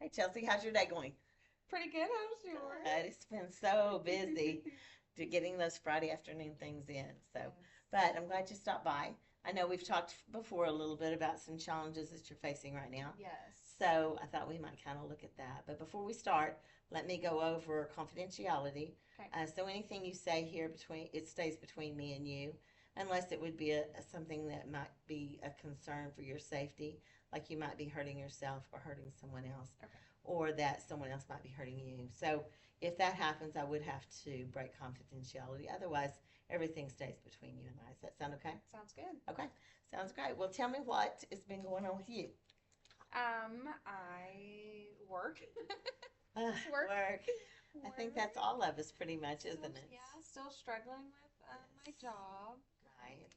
Hey Chelsea, how's your day going? Pretty good. How's yours? It's been so busy to getting those Friday afternoon things in. So, Yes. but I'm glad you stopped by. I know we've talked before a little bit about some challenges that you're facing right now. Yes. So I thought we might kind of look at that. But before we start, let me go over confidentiality. Okay. So anything you say here between it stays between me and you, unless it would be something that might be a concern for your safety, like you might be hurting yourself or hurting someone else, Okay. or that someone else might be hurting you. So if that happens, I would have to break confidentiality. Otherwise, everything stays between you and I. Does that sound okay? Sounds good. Okay, sounds great. Well, tell me what has been going on with you. I work. Uh, Work. work. I think Work. that's all of us pretty much, Still, isn't it? yeah, still struggling with my Yes. job. Right.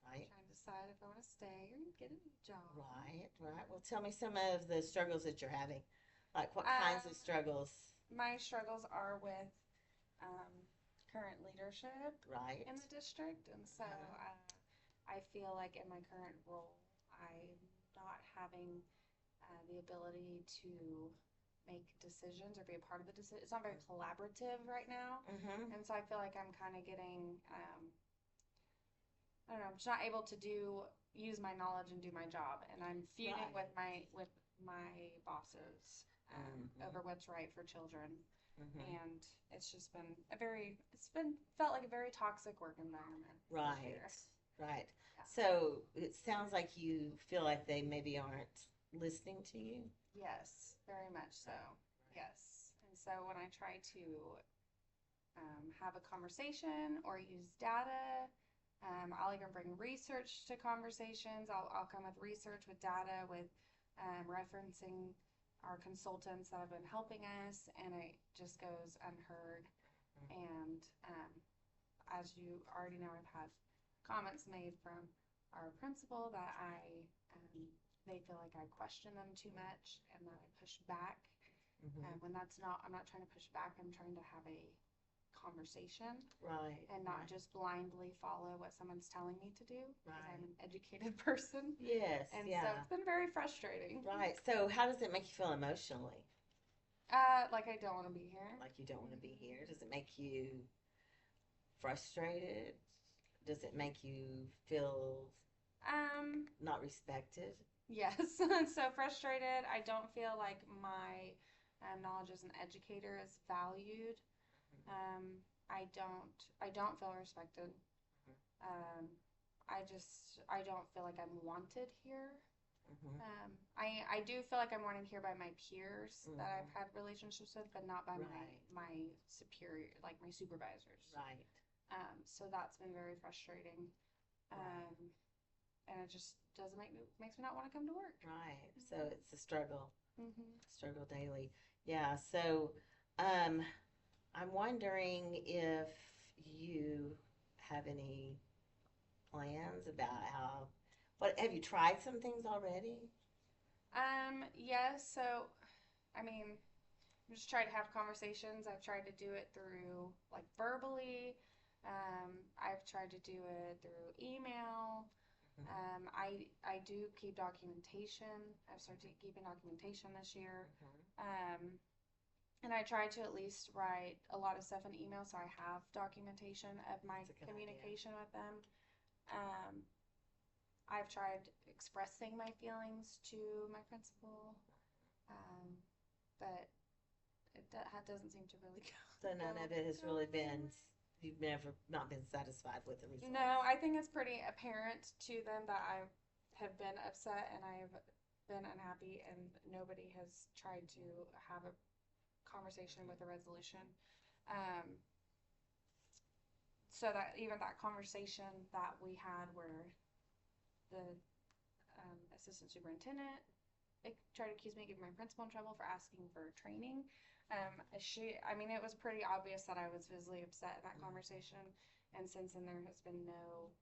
Right. Trying to decide if I want to stay or get a new job. Right. Right. Well, tell me some of the struggles that you're having. Like what kinds of Um, struggles? my struggles are with um, current leadership Right. in the district, and so Uh-huh. I feel like in my current role, I'm not having the ability to make decisions or be a part of the decision. It's not very collaborative right now, Mm-hmm. and so I feel like I'm kind of getting, I don't know, I'm just not able to use my knowledge and do my job, and I'm feuding Right. with my bosses Mm-hmm. over what's right for children, Mm-hmm. and it's been felt like a very toxic work environment this Right. year. Right. Yeah. So it sounds like you feel like they maybe aren't listening to you. Yes, very much so. Right. Yes. And so when I try to have a conversation or use data, I'll even bring research to conversations. I'll come with research, with data, with referencing our consultants that have been helping us, and it just goes unheard. And as you already know, I've had comments made from our principal that they feel like I question them too much and that I push back. Mm-hmm. When that's not, I'm not trying to push back. I'm trying to have a conversation Right. and not Right. just blindly follow what someone's telling me to do because I'm Right. an educated person. Yes. And so Yeah. it's been very frustrating. Right. So how does it make you feel emotionally? Like I don't want to be here. Like you don't want to be here? Does it make you frustrated? Does it make you feel Um, not respected? yes. So frustrated. I don't feel like my knowledge as an educator is valued. I don't feel respected. Um, I don't feel like I'm wanted here. Mm-hmm. I do feel like I'm wanted here by my peers that Mm-hmm. I've had relationships with, but not by Right. my superior, like my supervisors. Right. So that's been very frustrating. Right. Um, and it just doesn't makes me not want to come to work. Right. So Mm-hmm. it's a struggle. Mm-hmm. Struggle daily. Yeah. So um, I'm wondering if you have any plans about how. What have you tried some things already? Yes. So, I mean, I'm just trying to have conversations. I've tried to do it through like verbally. I've tried to do it through email. Mm-hmm. I do keep documentation. I've started keeping documentation this year. Mm-hmm. Um, and I try to at least write a lot of stuff in email so I have documentation of my That's a good idea. communication with them. Um, I've tried expressing my feelings to my principal, um, but that doesn't seem to really So go none of it has go really been. anywhere. You've never not been satisfied with the No, results. I think it's pretty apparent to them that I have been upset and I've been unhappy, and nobody has tried to have a conversation with a resolution. Um, so that even that conversation that we had where the assistant superintendent tried to accuse me of giving my principal in trouble for asking for training. I mean, it was pretty obvious that I was visibly upset in that conversation. And since then, there has been no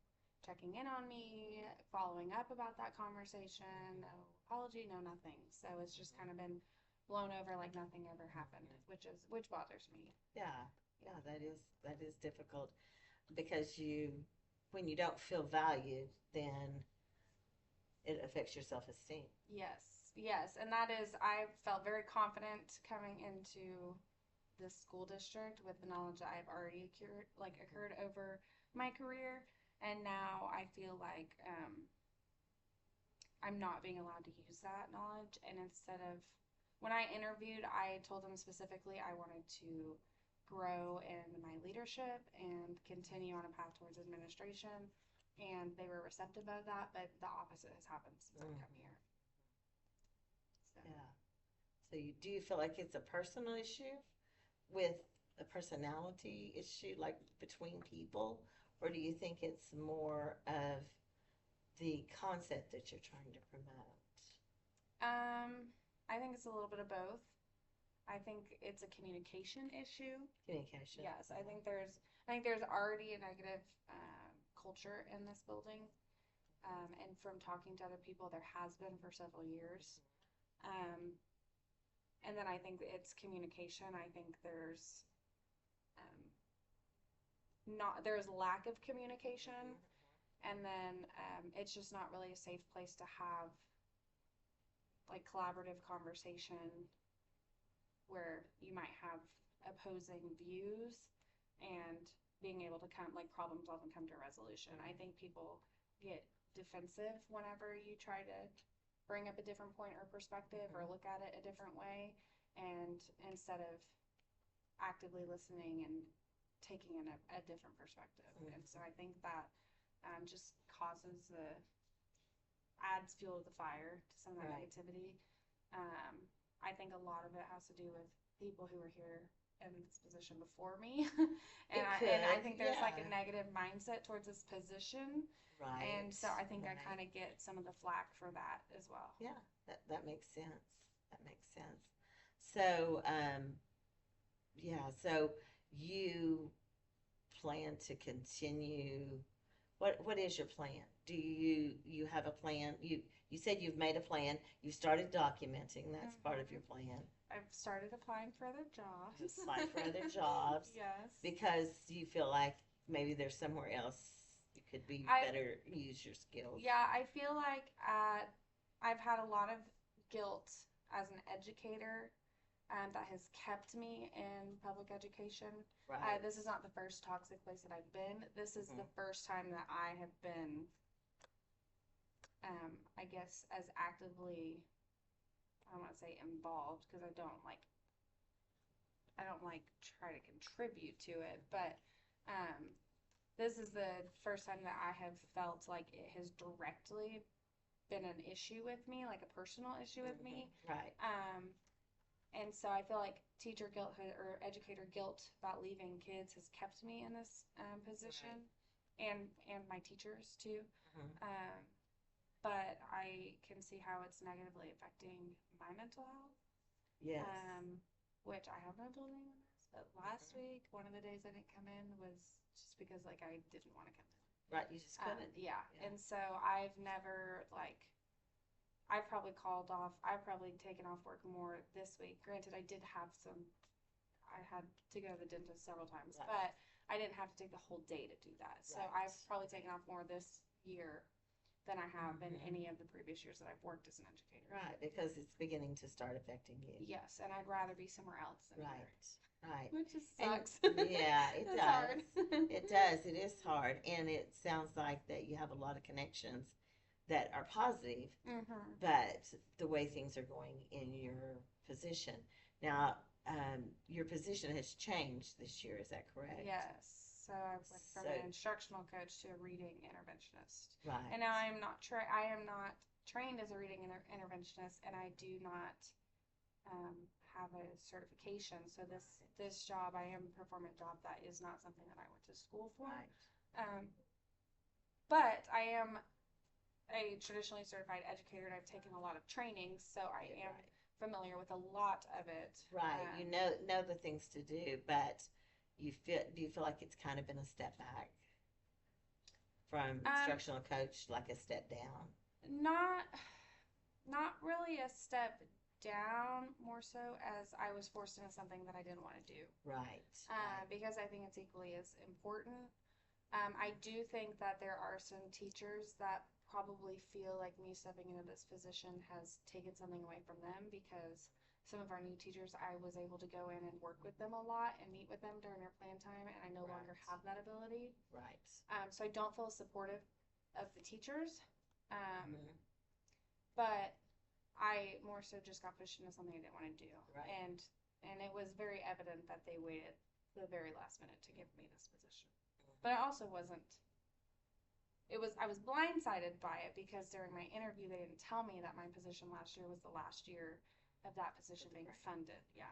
checking in on me, following up about that conversation, no apology, no nothing. So it's just kind of been blown over like nothing ever happened, which bothers me. Yeah, Yeah. yeah, that is difficult because when you don't feel valued, then it affects your self esteem. Yes. yes, and that is, I felt very confident coming into this school district with the knowledge that I've already occurred over my career, and now I feel like I'm not being allowed to use that knowledge. And instead of, when I interviewed, I told them specifically I wanted to grow in my leadership and continue on a path towards administration. And they were receptive of that, but the opposite has happened since I've come here. So. Yeah. So do you feel like it's a personal issue with a personality issue, like between people, or do you think it's more of the concept that you're trying to promote? I think it's a little bit of both. I think it's a communication issue. Communication. Yes, I think there's already a negative culture in this building, and from talking to other people, there has been for several years. Um, and then I think it's communication. I think um, there's lack of communication, and then it's just not really a safe place to have like collaborative conversation where you might have opposing views and being able to come, like, problem solve and come to a resolution. I think people get defensive whenever you try to bring up a different point or perspective or look at it a different way, and instead of actively listening and taking in a different perspective. And so I think that just adds fuel to the fire to some of that negativity. I think a lot of it has to do with people who were here in this position before me. and I think there's like a negative mindset towards this position. Right. And so I think I kind of get some of the flack for that as well. Yeah, that makes sense. That makes sense. So, so you plan to continue. What is your plan? Do you have a plan? You said you've made a plan. You started documenting. That's part of your plan. I've started applying for other jobs. Apply for other jobs. Yes. Because you feel like maybe there's somewhere else you could be better use your skills. Yeah, I feel like I've had a lot of guilt as an educator that has kept me in public education. Right. This is not the first toxic place that I've been. This is the first time that I have been, I guess, as actively, I don't want to say involved, because I don't like try to contribute to it, but this is the first time that I have felt like it has directly been an issue with me, like a personal issue with me. Right. And so I feel like teacher guilt or educator guilt about leaving kids has kept me in this position, and my teachers too. But I can see how it's negatively affecting my mental health. Yes. Which I have no building on this, but last week, one of the days I didn't come in was just because like I didn't want to come in. Right, you just couldn't. Yeah. And so I've never I've probably taken off work more this week. Granted, I had to go to the dentist several times, but I didn't have to take the whole day to do that. So I've probably taken off more this year than I have in any of the previous years that I've worked as an educator. Right, because it's beginning to start affecting you. Yes, and I'd rather be somewhere else than here. Right. Which just sucks. Yeah, it does. Hard. It does. It is hard. And it sounds like that you have a lot of connections that are positive, but the way things are going in your position. Now, your position has changed this year, is that correct? Yes. So I went from an instructional coach to a reading interventionist. Right. And now I am not trained as a reading interventionist, and I do not have a certification. So this job, I am performing a job that is not something that I went to school for. Right. But I am a traditionally certified educator, and I've taken a lot of training, so I am familiar with a lot of it. Right. You know the things to do, but do you feel like it's kind of been a step back from instructional coach, like a step down? Not really a step down, more so as I was forced into something that I didn't want to do. Right. Because I think it's equally as important. I do think that there are some teachers that probably feel like me stepping into this position has taken something away from them because some of our new teachers, I was able to go in and work with them a lot and meet with them during their plan time, and I no longer Right. have that ability. Right. So I don't feel supportive of the teachers. Mhm. But I more so just got pushed into something I didn't want to do. Right. And it was very evident that they waited the very last minute to give me this position. But I also wasn't I was blindsided by it because during my interview they didn't tell me that my position last year was the last year of that position being funded. Yeah.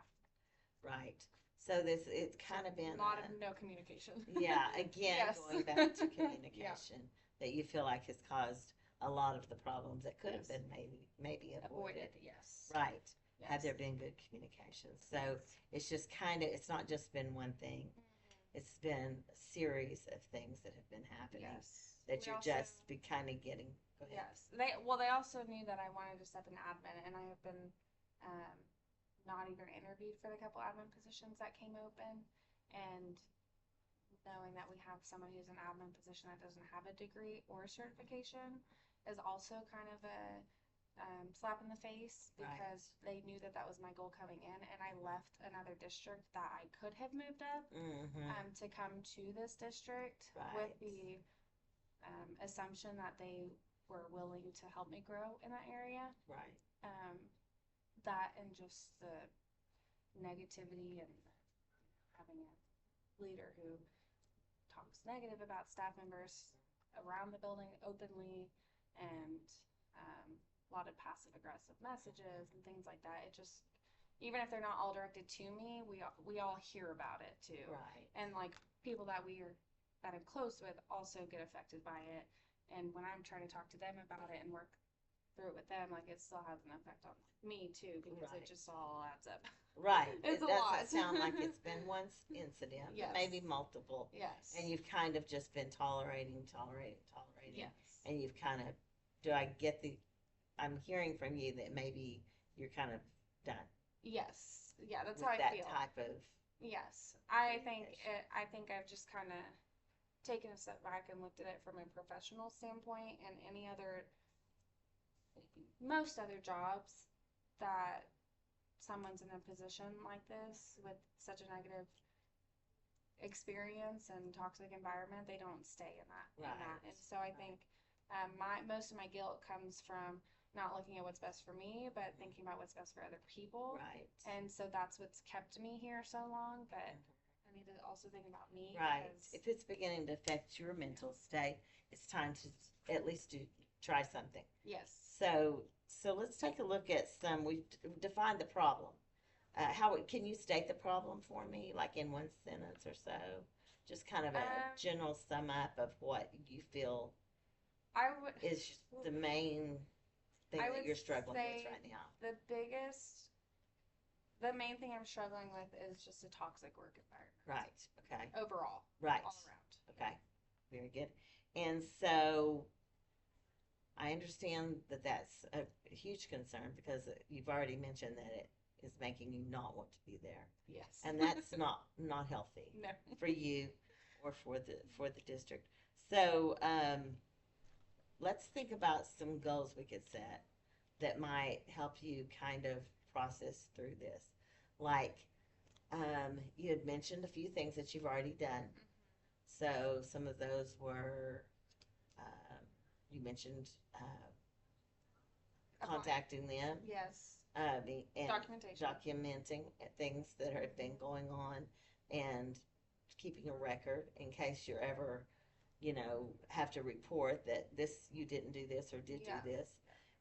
Right. So it's kind of been a lot of no communication. yeah, again, Yes. going back to Yeah. communication that you feel like has caused a lot of the problems that could have Yes. been maybe avoided. Yes. Right. Yes. Had there been good communication. So Yes. it's just kind of, it's not just been one thing. It's been a series of things that have been happening Yes. that We you're also, just be kind of getting. Go ahead. yes. They also knew that I wanted to step into admin, and I have been um, not even interviewed for the couple admin positions that came open, and knowing that we have someone who's an admin position that doesn't have a degree or a certification is also kind of a slap in the face because they knew that that was my goal coming in, and I left another district that I could have moved up to come to this district with the assumption that they were willing to help me grow in that area. Right. That and just the negativity and having a leader who talks negative about staff members around the building openly and a lot of passive aggressive messages and things like that. It just, even if they're not all directed to me, we all hear about it too. Right. And like people that I'm close with also get affected by it. And when I'm trying to talk to them about it and work through it with them, like it still has an effect on me too because it just all adds up. Right. It's it a lot. doesn't sound like it's been one incident, Yes. but maybe multiple. Yes. And you've kind of just been tolerating. Yes. And you've kind of, I'm hearing from you that maybe you're kind of done. Yes. Yeah, that's with how I that feel. type of. Yes. I think I've just kind of taken a step back and looked at it from a professional standpoint, and most other jobs that someone's in a position like this with such a negative experience and toxic environment, they don't stay in that. And so I think most of my guilt comes from not looking at what's best for me, but thinking about what's best for other people. Right. And so that's what's kept me here so long. But I need to also think about me. Right. If it's beginning to affect your mental state, it's time to at least try something. Yes. So let's take a look at some. We've defined the problem. Can you state the problem for me, like in one sentence or so? Just kind of a general sum up of what you feel is the main thing that you're struggling with right now. The main thing I'm struggling with is just a toxic work environment. Right. Okay. Overall. Right. All around. Okay. Very good. And so I understand that that's a huge concern because you've already mentioned that it is making you not want to be there. Yes. And that's not healthy. No. For you or for the district. So let's think about some goals we could set that might help you kind of process through this. Like you had mentioned a few things that you've already done. So some of those were you mentioned contacting them. Yes. And Documentation. documenting things that have been going on and keeping a record in case you're ever, have to report that you didn't do this or did do this,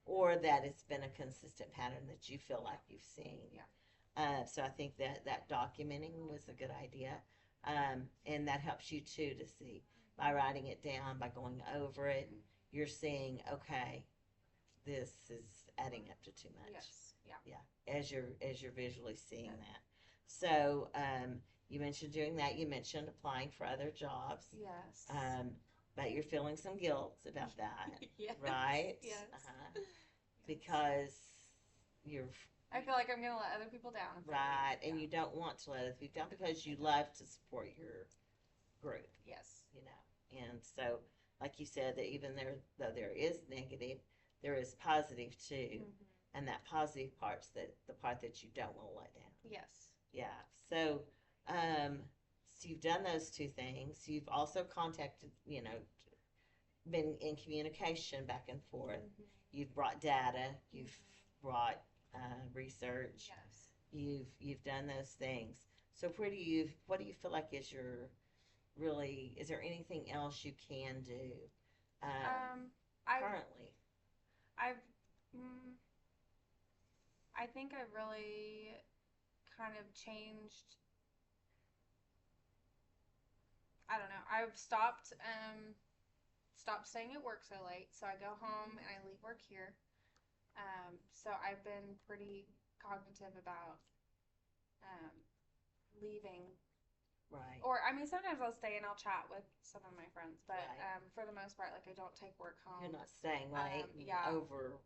or that it's been a consistent pattern that you feel like you've seen. Yeah. So I think that documenting was a good idea. And that helps you too to see by writing it down, by going over it, you're seeing, okay, this is adding up to too much. Yes. Yeah. As you're visually seeing that. So you mentioned doing that. You mentioned applying for other jobs. Yes. But you're feeling some guilt about that. Yes. Right? Yes. Yes. Because I feel like I'm going to let other people down. Right. And you don't want to let other people down because you love to support your group. Yes. And so like you said, that even though there is negative, there is positive too. Mhm. And that positive part's the part that you don't want to let down. Yes. Yeah. Um, so you've done those two things. You've also contacted, been in communication back and forth. Mhm. You've brought data. You've Mhm. brought research. Yes. You've done those things. So what do you feel like is your really? Is there anything else you can do Um, I've currently? I've mm, I think I really kind of changed. I don't know. I've stopped staying at work so late. So I go home and I leave work here. So I've been pretty cognitive about um, leaving. Right. Or I mean, sometimes I'll stay and I'll chat with some of my friends, but Right. for the most part, like I don't take work You're home. not staying late and Yeah, over.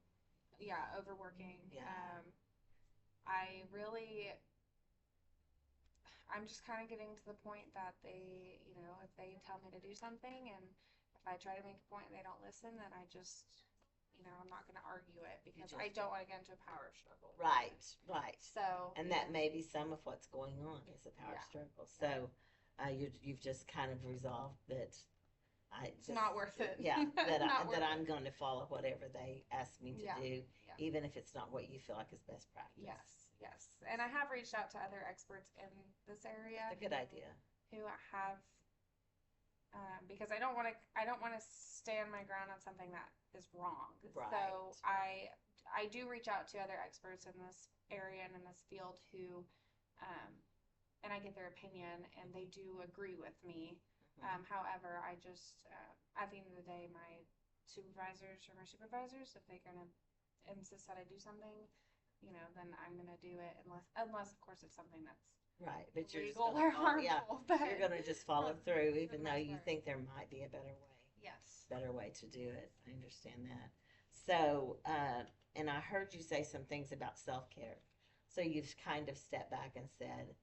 yeah, overworking. Yeah. I really I'm just kind of getting to the point that if they tell me to do something and if I try to make a point and they don't listen, then I just, I'm not going to argue it because I don't want to get into a power struggle. Right, right. So, And that may be some of what's going on is a power yeah, struggle. So you've just kind of resolved that it's not worth it. yeah, Not that worth I'm it. going to follow whatever they ask me to Yeah, do, yeah. even if it's not what you feel like is best practice. Yes, yes. And I have reached out to other experts in this area That's a good idea. who have because I don't want to stand my ground on something that is wrong. Right. So I do reach out to other experts in this area and in this field who, and I get their opinion, and they do agree with me. However, I just at the end of the day, my supervisors, if they're gonna insist that I do something, then I'm gonna do it unless of course it's something that's Right, but you're just legal going or to follow. Yeah, harmful. But you're going to just follow through, for even the though most you part, think there might be a yes. better way to do it. I understand that. So, and I heard you say some things about self care. So you've kind of stepped back and said,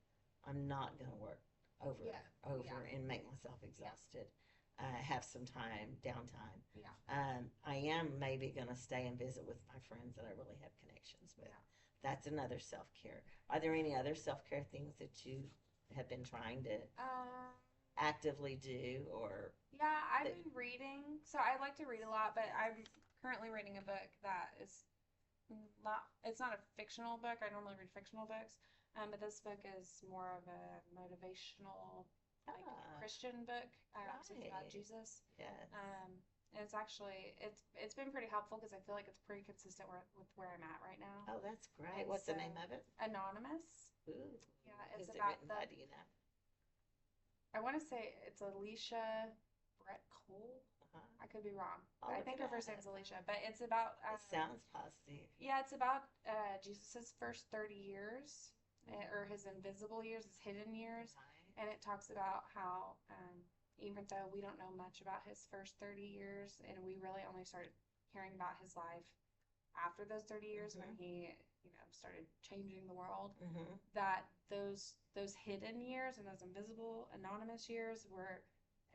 "I'm not going to work Yeah. over Yeah. and make myself Yeah. exhausted. Have some time, downtime. Yeah. I am maybe going to stay and visit with my friends that I really have connections with. Yeah. That's another self care. Are there any other self care things that you have been trying to Um, actively do, or yeah, I've that? been reading. So I like to read a lot, but I'm currently reading a book that is it's not a fictional book. I normally read fictional books. But this book is more of a motivational, like Ah, Christian book. So it's about right. Jesus. Yes. And it's been pretty helpful because I feel like it's pretty consistent with where I'm at right now. Oh, that's great. And What's so the name of it? Anonymous. Ooh. Yeah, it's Who's it about written the by? Do you know? I want to say it's Alicia Brett Cole. Uh-huh. I could be wrong. I'll I look think it her first up. name's Alicia, but it's about It sounds positive. yeah, it's about Jesus's first 30 years, or his invisible years, his hidden years, Right. and it talks about how even though we don't know much about his first 30 years, and we really only started hearing about his life after those 30 years when he started changing the world, that those hidden years and those invisible anonymous years were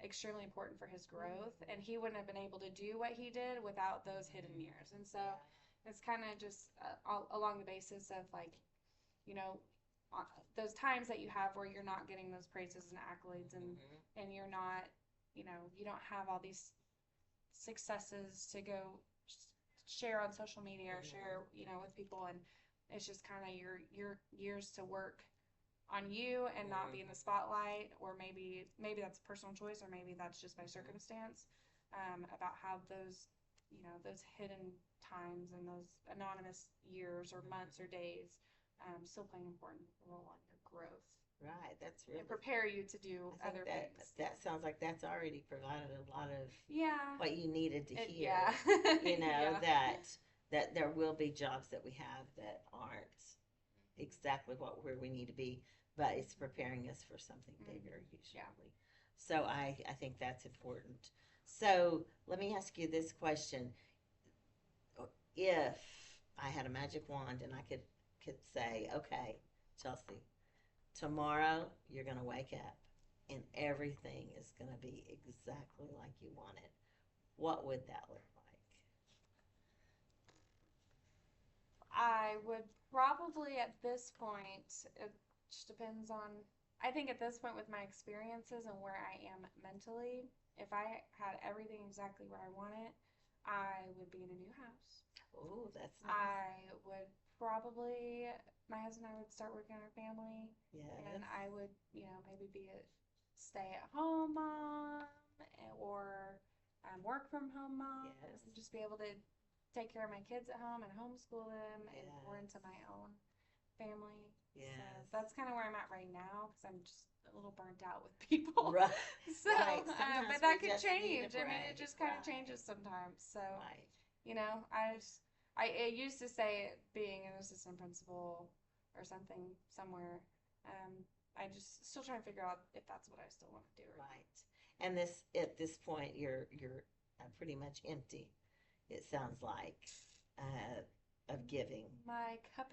extremely important for his growth, and he wouldn't have been able to do what he did without those hidden years. And so it's kind of just all along the basis of like you know uh, those times that you have where you're not getting those praises and accolades, and you're not you don't have all these successes to go share on social media or share with people, and it's just kind of your years to work on you and not be in the spotlight, or maybe that's a personal choice, or maybe that's just by circumstance, about how those hidden times and those anonymous years or months or days still play an important role in your growth Right. That's and really. prepare you to do I other think that things. that sounds like that's already provided a lot of Yeah. what you needed to hear. Yeah. Yeah. That there will be jobs that we have that aren't exactly where we need to be, but it's preparing us for something bigger usually. Yeah. So I think that's important. So let me ask you this question: if I had a magic wand and I could say, okay, Chelsea, tomorrow you're gonna wake up and everything is gonna be exactly like you want it, what would that look like? I would probably at this point, it just depends on, I think at this point with my experiences and where I am mentally, if I had everything exactly where I want it, I would be in a new house. Oh, that's nice. I would probably, my husband and I would start working on our family, and Yes. I would, maybe be a stay at home mom or work from home mom, Yes. and just be able to take care of my kids at home and homeschool them and pour Yes. into my own family. So Yes. that's kind of where I'm at right now because I'm just a little burnt out with people. Right. So, Right. Sometimes but that we could just need a change. I mean, it break. just kind of Right. changes sometimes. So, Right. I used to say being an assistant principal or something somewhere. Um, I just still trying to figure out if that's what I still want to do or not. Right. And this at this point, you're pretty much empty. It sounds like of giving. My cup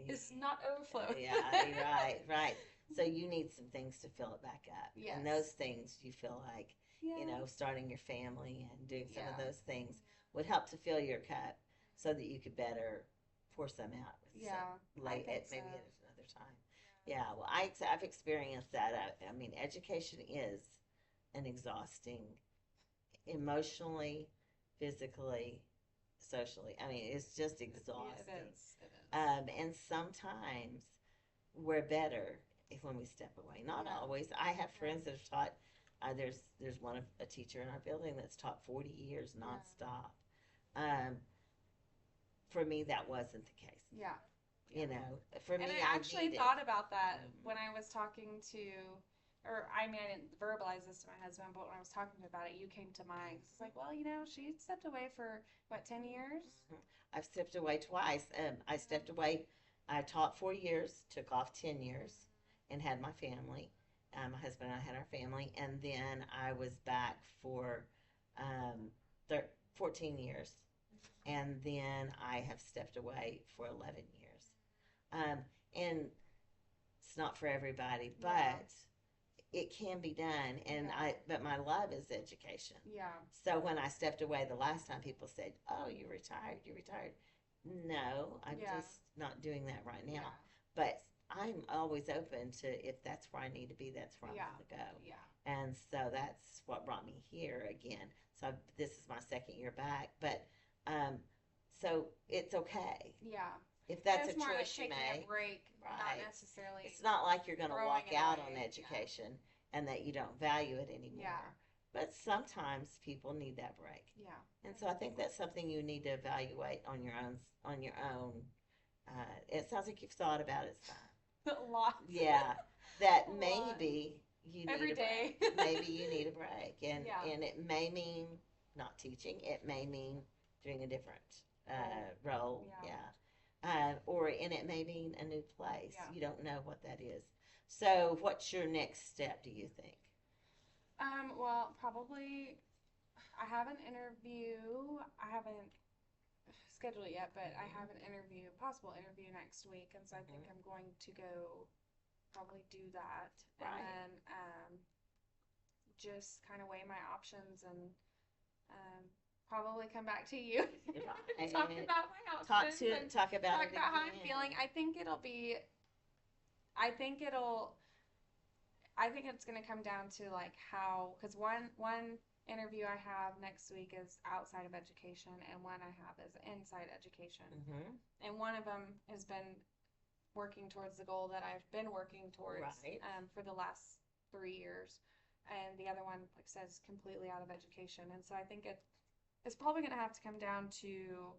is not overflowing. Yeah. Right. Right. So you need some things to fill it back up. Yes. And those things you feel like, Yeah. starting your family and doing some of Yeah. those things would help to fill your cup so that you could better pour some out with Yeah, some I late think maybe so. at another time. Yeah, well, I've experienced that. I mean, education is an exhausting, emotionally, physically, socially. I mean, it's just Yeah, it exhausting. is. It is. And sometimes we're better if when we step away. Not Yeah. always. I have Yeah. friends that have taught. There's one of a teacher in our building that's taught 40 years Yeah. nonstop. Um, for me, that wasn't the case. Yeah. For And me, I I actually needed. thought about that Mhm. when I was talking to, or I mean, I didn't verbalize this to my husband, but when I was talking to him about it, you came to mind. It's like, well, she stepped away for what, 10 years? Mhm. I've stepped away twice. I stepped away. I taught 4 years, took off 10 years, and had my family. My husband and I had our family, and then I was back for um, 14 years, and then I have stepped away for 11 years. And it's not for everybody, Yeah. but it can be done. And Yeah. but my love is education. Yeah. So when I stepped away the last time, people said, "Oh, you retired? You retired?" No, I'm Yeah. just not doing that right now. Yeah. But I'm always open to if that's where I need to be, that's where I Yeah. want to go. Yeah. And so that's what brought me here again. So this is my second year back, but um, so it's okay Yeah. if that's It's a more like choice you taking a make. break, not Right. necessarily It's not like you're going to throwing walk it out on away. education and that you don't value it anymore. Yeah. But sometimes people need that break. Yeah. And so I think that's something you need to evaluate on your own. On your own. It sounds like you've thought about it some. A lot. Yeah, that A lot. maybe you need Every a day. break. Maybe you need a break, and Yeah. and it may mean not teaching. It may mean doing a different role. Yeah. And it may mean a new place. Yeah. You don't know what that is. So, what's your next step? Do you think? Well, probably I have an interview. I haven't scheduled it yet, but I have an interview, possible interview next week, and so I think I'm going to go probably do that, and Right. then just kind of weigh my options and um, probably come back to you and talk Right. about my options and Talk about talk it about how I'm again. feeling. I think it's going to come down to like how, because one interview I have next week is outside of education, and one I have is inside education. Mm-hmm. And one of them has been working towards the goal that I've been working towards Right. for the last 3 years, and the other one, like I said, is completely out of education. And so I think it's probably going to have to come down to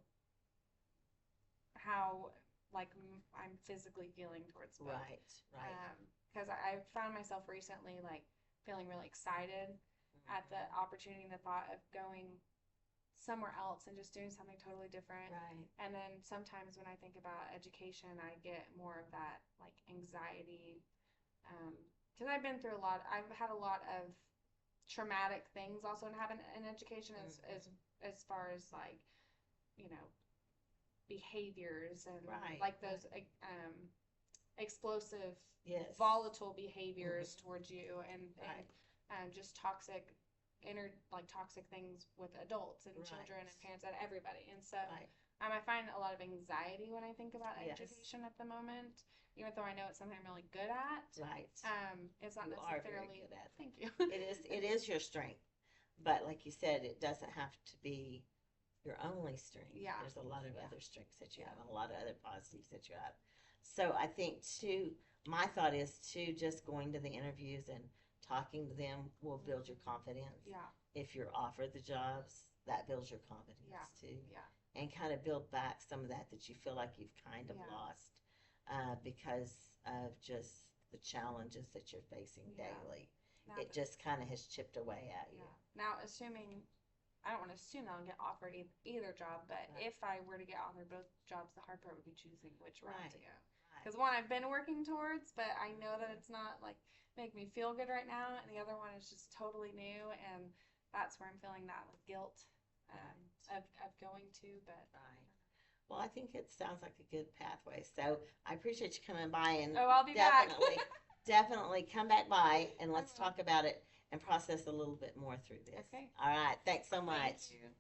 how like I'm physically feeling towards both. Right. Right. Because I found myself recently like feeling really excited at the opportunity and the thought of going somewhere else and just doing something totally different. Right. And then sometimes when I think about education, I get more of that like anxiety. Because I've been through a lot. I've had a lot of traumatic things also in having in education as far as like, you know, behaviors and Right. like those explosive, Yes. volatile behaviors towards you and Right. just toxic like toxic things with adults and children and Right. parents and everybody. And so Right. I find a lot of anxiety when I think about Yes. education at the moment, even though I know it's something I'm really good at. Right. It's not You are very necessarily. good at it. Thank you. It is your strength. But like you said, it doesn't have to be your only strength. Yeah. There's a lot of Yeah. other strengths that you have and a lot of other positives that you have. So I think too, my thought is too, just going to the interviews and talking to them will build your confidence. Yeah. If you're offered the jobs, that builds your confidence Yeah. too. Yeah. And kind of build back some of that you feel like you've kind of Yeah. lost because of just the challenges that you're facing Yeah. daily. Now It that- just kind of has chipped away at you. yeah. Now, assuming I don't want to assume that I'll get offered either job, but Right. if I were to get offered both jobs, the hard part would be choosing which route to Right. go. Right. Because one I've been working towards, but I know that it's not like make me feel good right now, and the other one is just totally new, and that's where I'm feeling that like guilt of going to. But Right. Well, I think it sounds like a good pathway. So I appreciate you coming by and oh, I'll be back. definitely come back by and let's will. talk about it and process a little bit more through this. Okay. All right. Thanks so Thank much. you.